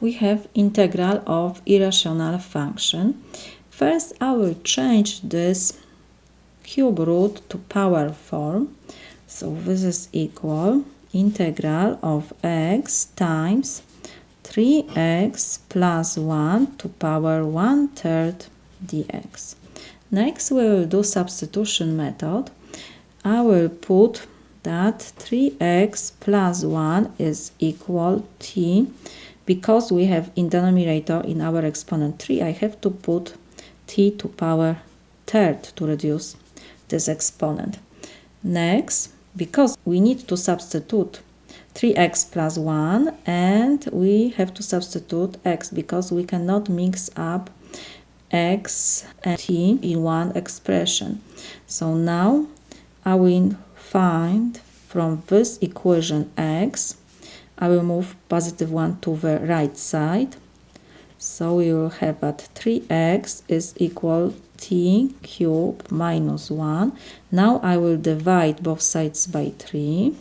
we have integral of irrational function. First, I will change this cube root to power form. So this is equal integral of x times 3x plus 1 to power 1/3 dx. Next, we will do substitution method. I will put that 3x plus 1 is equal t. Because we have in denominator in our exponent 3, I have to put t to power third to reduce this exponent. Next, because we need to substitute 3x plus 1 and we have to substitute x because we cannot mix up x and t in one expression. So now I will find from this equation x, I will move positive 1 to the right side. So we will have that 3x is equal t cubed minus 1. Now I will divide both sides by 3.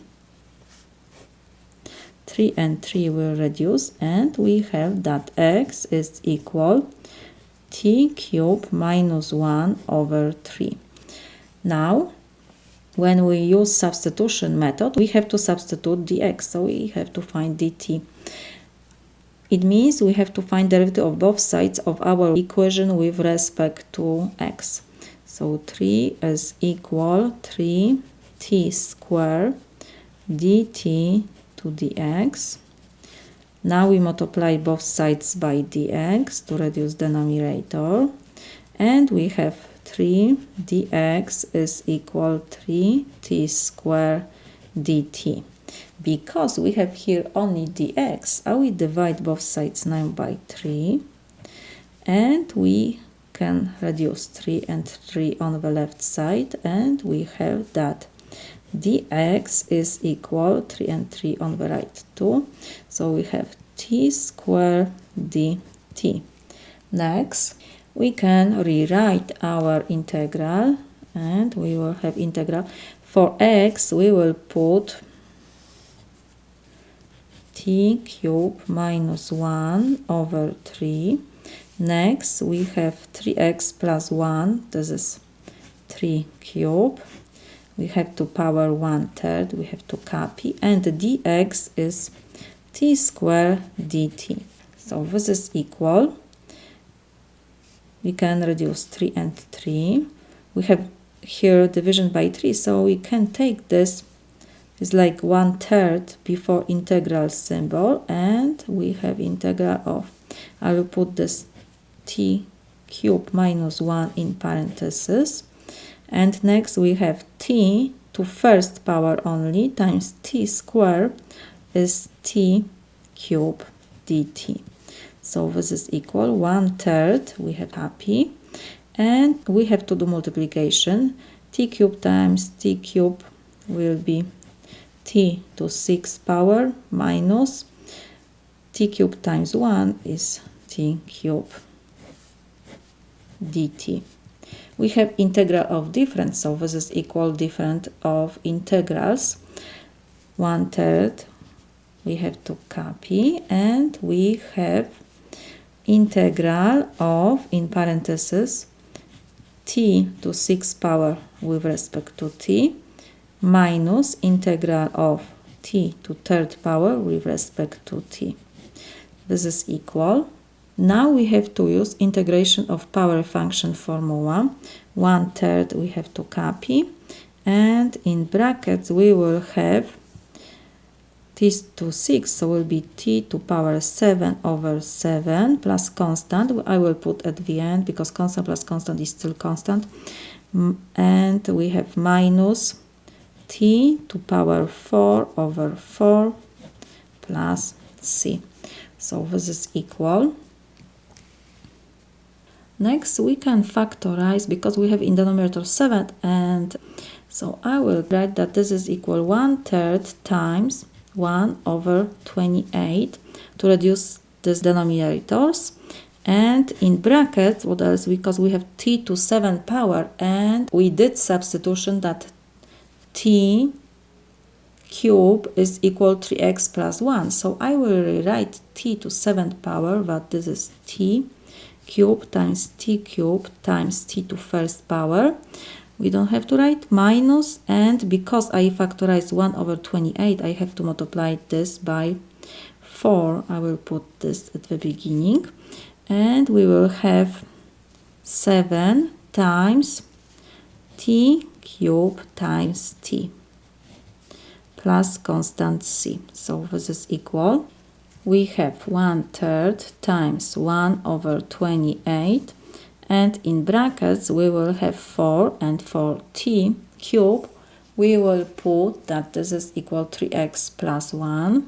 3 and 3 will reduce and we have that x is equal t cubed minus 1 over 3. Now, when we use substitution method, we have to substitute dx, so we have to find dt. It means we have to find derivative of both sides of our equation with respect to x. So 3 is equal 3t squared dt to dx. Now we multiply both sides by dx to reduce denominator. And we have 3 dx is equal 3t squared dt. Because we have here only dx, I will divide both sides now by 3. And we can reduce 3 and 3 on the left side. And we have that dx is equal 3 and 3 on the right 2. So we have t squared dt. Next, we can rewrite our integral and we will have integral. For x, we will put t cubed minus 1 over 3. Next, we have 3x plus 1. This is 3 cubed. We have to power 1/3. We have to copy. And the dx is t squared dt. So this is equal. We can reduce 3 and 3. We have here division by 3, so we can take this. It's like 1/3 before integral symbol, and we have integral of, I will put this t cubed minus 1 in parentheses. And next we have t to first power only times t squared is t cubed dt. So this is equal 1/3, we have copy, and we have to do multiplication. T cubed times t cubed will be t to 6 power minus t cubed times 1 is t cubed dt. We have integral of difference, so this is equal difference of integrals. 1/3 we have to copy, and we have integral of, in parentheses, t to 6 power with respect to t minus integral of t to 3rd power with respect to t. This is equal. Now we have to use integration of power function formula. 1/3 we have to copy, and in brackets we will have t to 6, so will be t to power 7 over 7 plus constant. I will put at the end because constant plus constant is still constant. And we have minus t to power 4 over 4 plus c. So this is equal. Next, we can factorize because we have in denominator 7, and so I will write that this is equal 1/3 times 1 over 28 to reduce these denominators. And in brackets, what else? Because we have t to 7 power, and we did substitution that t cube is equal 3x plus 1. So I will rewrite t to 7th power, but this is t cube times t cube times t to 1st power. We don't have to write minus, and because I factorize 1 over 28, I have to multiply this by 4. I will put this at the beginning. And we will have 7 times t cube times t plus constant c. So this is equal. We have 1/3 times 1 over 28, and in brackets we will have 4, and for t cube we will put that this is equal 3x plus 1.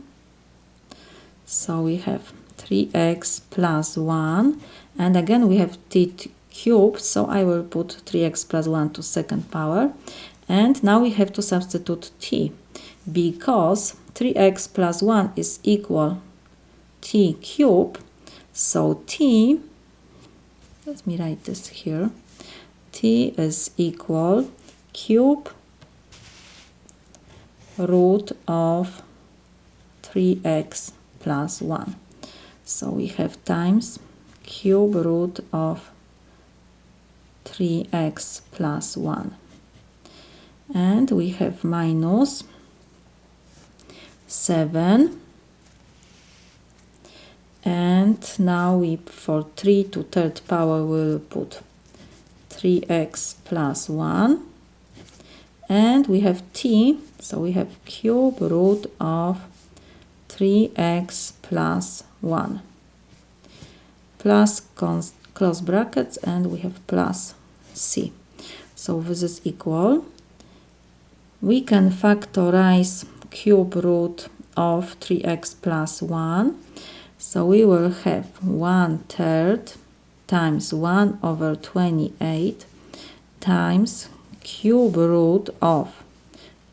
So we have 3x plus 1, and again we have t cube, so I will put 3x plus 1 to 2nd power. And now we have to substitute t, because 3x plus 1 is equal t cube. So t, let me write this here, t is equal cube root of 3x plus 1. So we have times cube root of 3x plus 1. And we have minus 7. And now we, for 3 to 3rd power, we'll put 3x plus 1. And we have t, so we have cube root of 3x plus 1. Plus close brackets, and we have plus c. So this is equal. We can factorize cube root of 3x plus 1. So we will have 1/3 times 1 over 28 times cube root of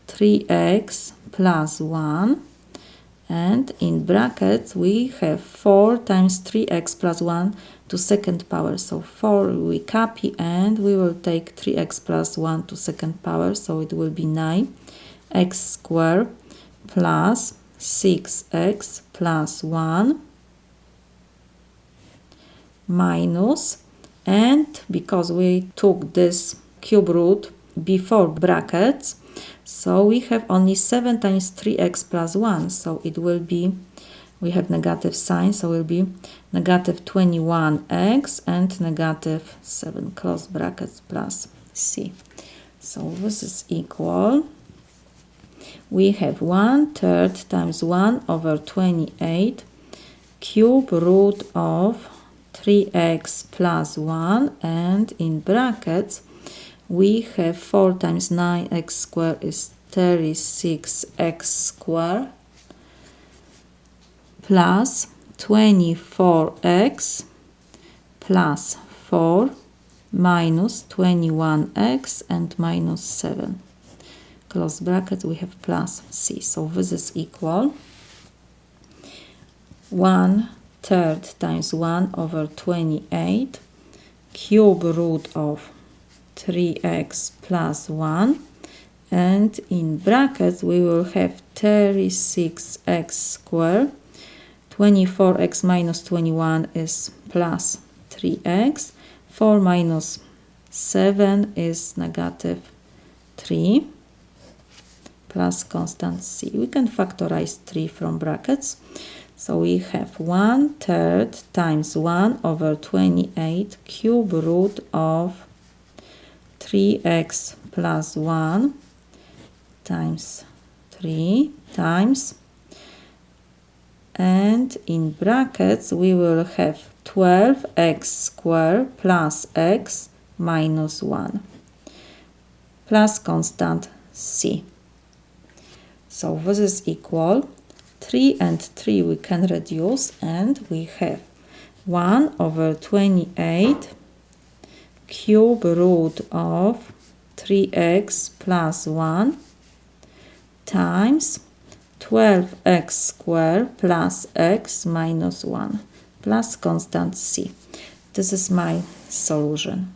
3x plus 1. And in brackets we have 4 times 3x plus 1 to 2nd power. So 4 we copy, and we will take 3x plus 1 to 2nd power. So it will be 9x squared plus 6x plus 1 minus, and because we took this cube root before brackets, so we have only 7 times 3x plus 1, so it will be, we have negative sign, so it will be negative 21x and negative 7 close brackets plus c. So this is equal. We have 1/3 times 1 over 28 cube root of 3x plus 1, and in brackets we have 4 times 9x squared is 36x squared plus 24x plus 4 minus 21x and minus 7. Close bracket, we have plus c. So this is equal 1/3 times 1 over 28 cube root of 3x plus 1, and in brackets we will have 36x squared, 24x minus 21 is plus 3x, 4 minus 7 is negative 3 plus constant c. We can factorize 3 from brackets. So we have 1/3 times 1 over 28 cube root of 3x plus 1 times 3 times, and in brackets we will have 12x squared plus x minus 1 plus constant c. So this is equal 3 and 3 we can reduce, and we have 1 over 28 cube root of 3x plus 1 times 12x squared plus x minus 1 plus constant c. This is my solution.